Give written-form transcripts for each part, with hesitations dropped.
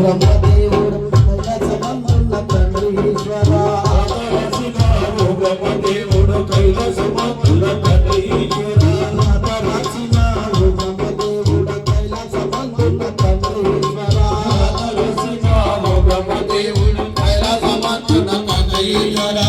బ్రహ్మదేవుడు కైలాసమందున్న తండ్రి ఈశ్వర ఆదరించినావు బ్రహ్మదేవుడు కైలాసమందున్న తండ్రి ఈశ్వర ఆదరించినావు బ్రహ్మదేవుడు కైలాసమందున్న తండ్రి ఈశ్వర ఆదరించినావు బ్రహ్మదేవుడు కైలాసమందున్న తండ్రి ఈశ్వర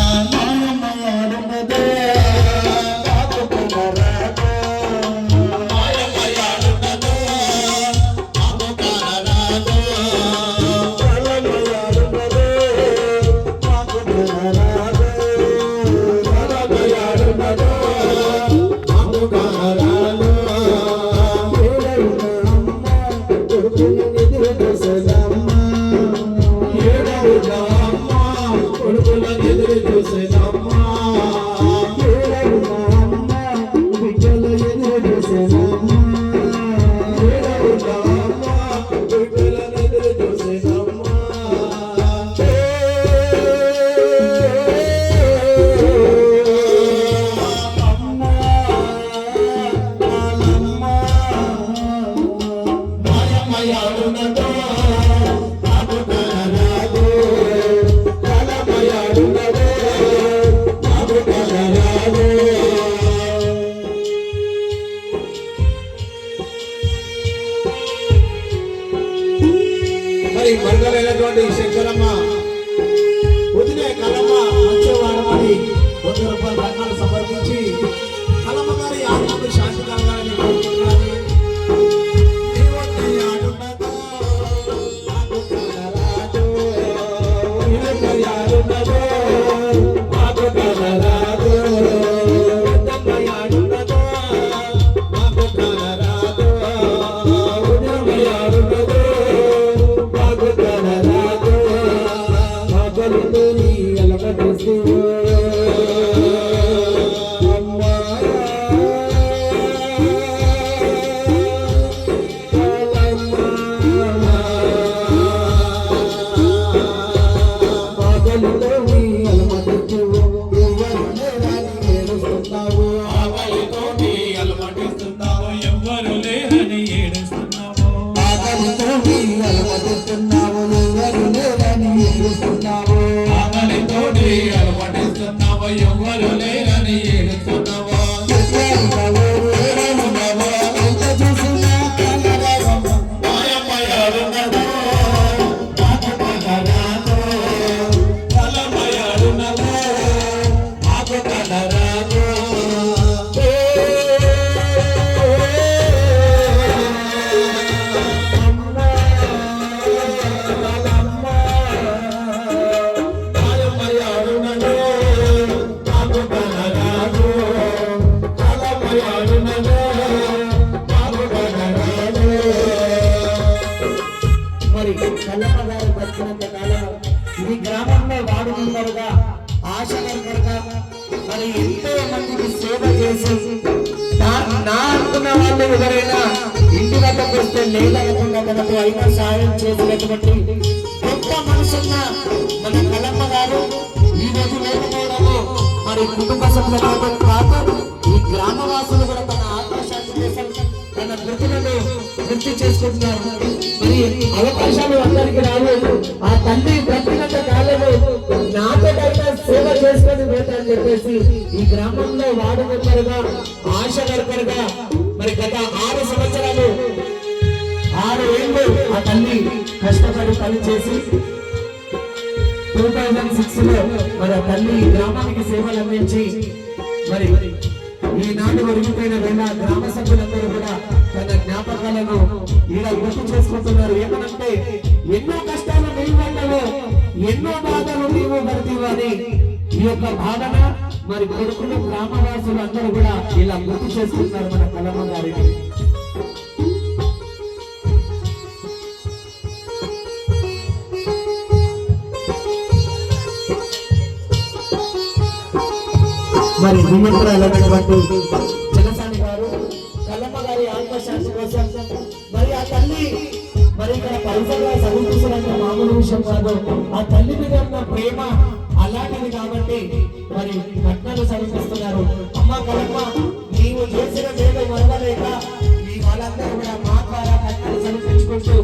మండలైనటువంటి శంకరమ్మ వదిలే కలమ్మ మంచివాడమని 100 రూపాయల రకాలు సమర్పించి కలమ్మ గారి ఆత్మకు శాంతి కలగాలని కోరుకుంటున్నాను. ఈ గ్రామంలో వాడుకున్నారుగా ఆశకరంగా మరి ఎంతో మందికి సేవ చేసి నా అనుకున్న వాళ్ళు ఎవరైనా ఇంటి వద్దకు వస్తే లేదనకుండా తనకు అయినా సాయం చేసినటువంటి గొప్ప మనసున్న మన కలమ్మ గారు ఈ రోజు లేకపోవడము మరి కుటుంబ సభ్యులతో పాటు ఈ గ్రామవాసులు కూడా తన ఆత్మశాంతి కోసం తన వృత్తులను వృత్తి చేసుకుంటున్నారు. మరి అవకాశాలు అందరికి రాలేదు. ఆ తల్లి బ్రతికినంత కాలము నాతోటైనా సేవ చేసుకొని పోతానని చెప్పేసి ఈ గ్రామంలో వాడుకుంటారుగా ఆశగరపరుగా మరి గత 6 సంవత్సరాలు 6 ఏళ్ళు ఆ తల్లి కష్టపడి పనిచేసి 2006లో మరి ఆ తల్లి గ్రామానికి సేవలు అందించి మరి ఈనాడు ఒరిగిపోయిన వేళ గ్రామ సభ్యులందరూ కూడా తన జ్ఞాపకాలను ఇలా గుర్తు చేసుకుంటున్నారు. ఏమనంటే ఎన్నో కష్టాలు నీవు పడ్డావు, ఎన్నో బాధలు నీవు పడుతీవు అని ఈ యొక్క భావన మరి కొడుకులు గ్రామవాసులు అందరూ కూడా ఇలా గుర్తు చేసుకుంటున్నారు మన కలమ్మ గారిని. మరి విమంత్రాలైనటువంటి జనసాని గారు కలమ్మ గారి ఆత్మశాంతి కోసం మరి ఆ తల్లి మరి ఇక్కడ పరిసరగా చదువుతున్నంత మామూలు విషయం కాదు. ఆ తల్లి మీద ఉన్న ప్రేమ అలాంటిది కాబట్టి మరి కట్నాలు చదివిస్తున్నారు. అమ్మ కలమ్మ నీవు చేసిన మేలు మరవలేక మీ వాళ్ళందరూ కూడా మా ద్వారా కట్నాలు సమర్పించుకుంటూ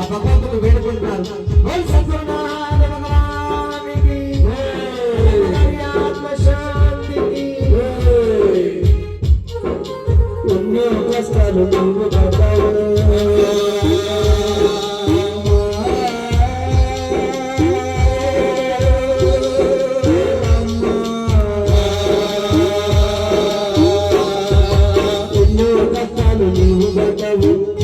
ఆ భగవంతుడు వేడుకుంటున్నారు. ఓం సద్గురునాథ భగవానికి ఆత్మశాంతికి. ఎన్నో కష్టాలు నువ్వు పడ్డావు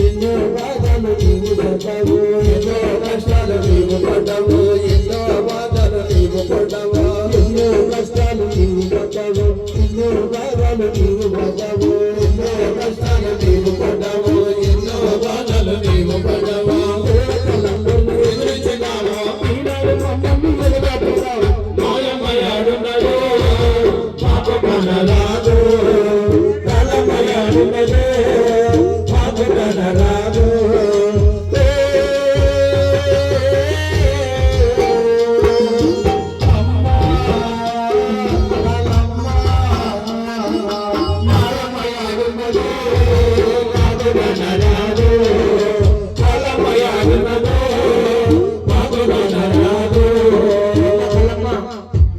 ఎన్నో బాధలు నీవు పడ్డావు ఎన్నో కష్టాలు నీవు పడ్డావు ఎన్నో బాధలు నీవు పడ్డావు ఎన్నో కష్టాలు నీవు పడ్డావు ఎన్నో బాధలు నీవు పడ్డావు ఎన్నో కష్టాలు నీవు పడ్డావు ఎన్నో బాధలు నీవు పడ్డావు ఎదురించినావు ఈనాడు మమ్మల్ని ఎదురపడ్డావు మాయమయాడున్నాడు పాప మనరాదు కాలమయాడున్నదే రాదు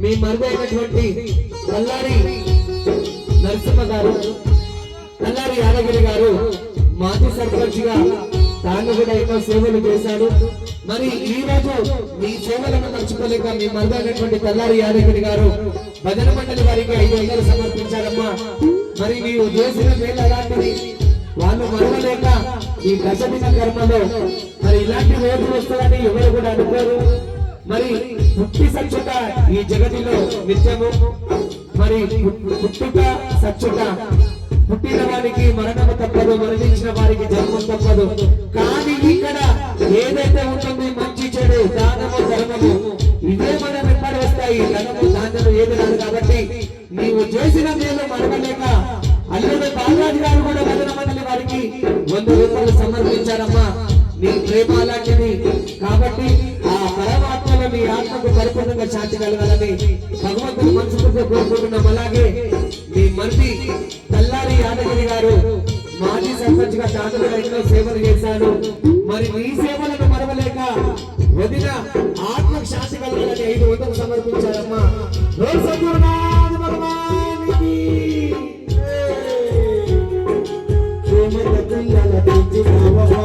మీ మరుదైనటువంటి కల్లారి నరసింహ గారు, కల్లారి యాదగిరి గారు మాజీ సర్పంచ్ గా తాను కూడా ఎన్నో సేవలు చేశాడు. మరి ఈ రోజు మీ సేవలను మర్చిపోలేక మీ మరుదైనటువంటి కల్లారి యాదగిరి గారు భజన మండలి వారికి 500 సమర్పించారమ్మా. మరి నీవు చేసిన మేలు అలాంటిది వాళ్ళు మరవలేక ఈ దశదిన కర్మలో మరి ఇలాంటి రోజు వస్తుందని ఎవరు కూడా అనుకోరు. మరి పుట్టి సచ్చుట ఈ జగతిలో నిత్యము. మరి పుట్టుట సచ్చుట, పుట్టిన వారికి మరణము తప్పదు, మరణించిన వారికి జన్మం తప్పదు. కానీ ఇక్కడ ఏదైతే ఉంటుంది మంచి చెడు దానము ధర్మము ఇదే మన వెంబడి వస్తాయి. ధనము ధాన్యము ఏది రాదు. కాబట్టి నీవు చేసిన మేలు మరవలేక అల్లుడు బాలరాజు గారు కూడా భజన మండలి వారికి 100 రూపాయలు సమర్పించారమ్మా. నీ ప్రేమ అలాంటిది. కాబట్టి ఆ పరమాత్మలో మీ ఆత్మకు పరిపూర్ణంగా శాంతి కలగాలని భగవంతుడు మనసుతో కోరుకుంటున్నాం. అలాగే మీ మరిది కల్లారి యాదగిరి గారు మాజీ సర్పంచ్ గా తాను ఎన్నో సేవలు చేశాడు. మరి మీ సేవలను మరవలేక వదిన ఆత్మకు శాంతి కలగాలని 500 సమర్పించారమ్మా. ఓం సద్గురునాథ భగవానికి. పిల్లల పెంచినావమ్మా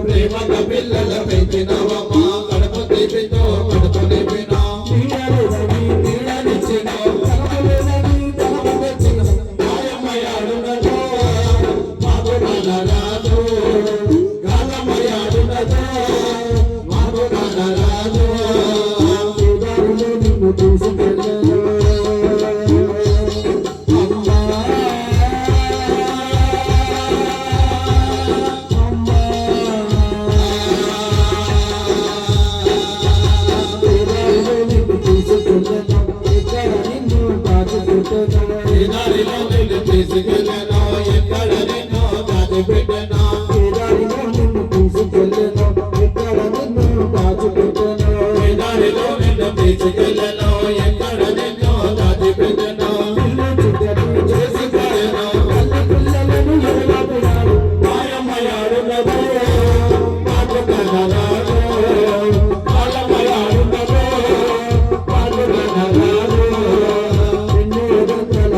ప్రేమగా పిల్లల పెంచినావమ్మా కడుపు తీపితో కడుపు నింపినా నీడలేదని నీడనిచ్చినా తలలేదని తలము తెచ్చిన మాయమయాడున్నదో మాకు రాదు కాలమయాడున్నదో మాకు రాదు దారిలో నిన్ను తీసుకెళ్ళను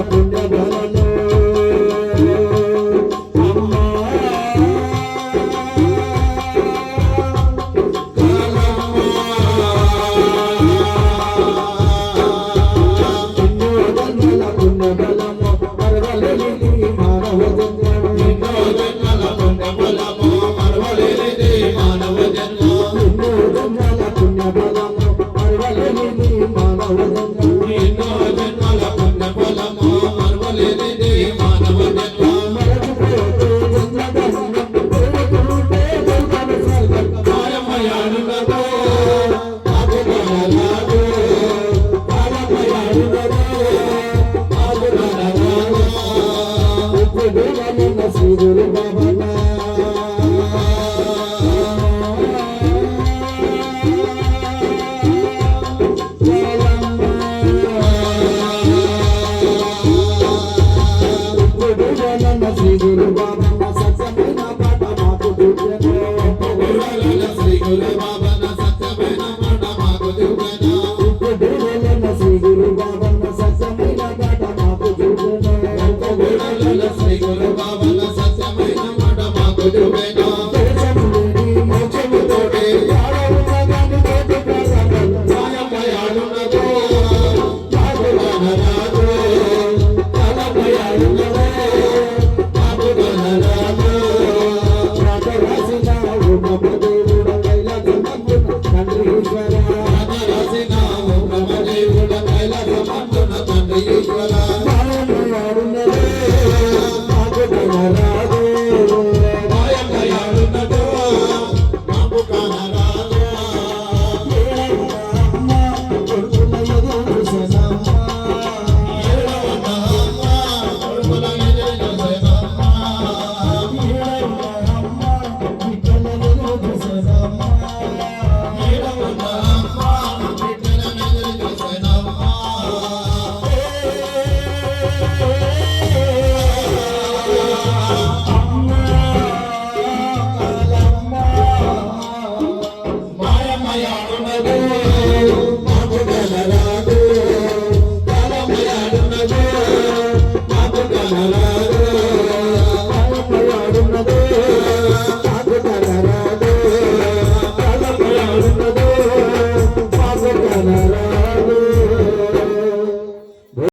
పుణ్య దేవాలన్న శ్రీ గురు బాబన్న శ్రీ గురు బాబన్న సత్యమైన పాట మాకు దివ్యను శ్రీ గురు బాబన్న సత్యమైన మాట మాకు దివ్యను శ్రీ గురు బాబన్న సత్యమైన పాట మాకు దివ్యను శ్రీ గురు బాబన్న సత్యమైన మాట మాకు దివ్యను మోక్షముతోటి యాడున్నగాని తోటి ప్రసాదం మాయమ్మ యాడున్నదో బాబుగనరాజు కాలమ్మ యాడున్నదో బాబుగనరాజు రాత రాసిన బ్రహ్మదేవుడ కైలాసమందున తండ్రి ఈశ్వర రాత రాసిన బ్రహ్మదేవుడ కైలాసమందున తండ్రి ఈశ్వర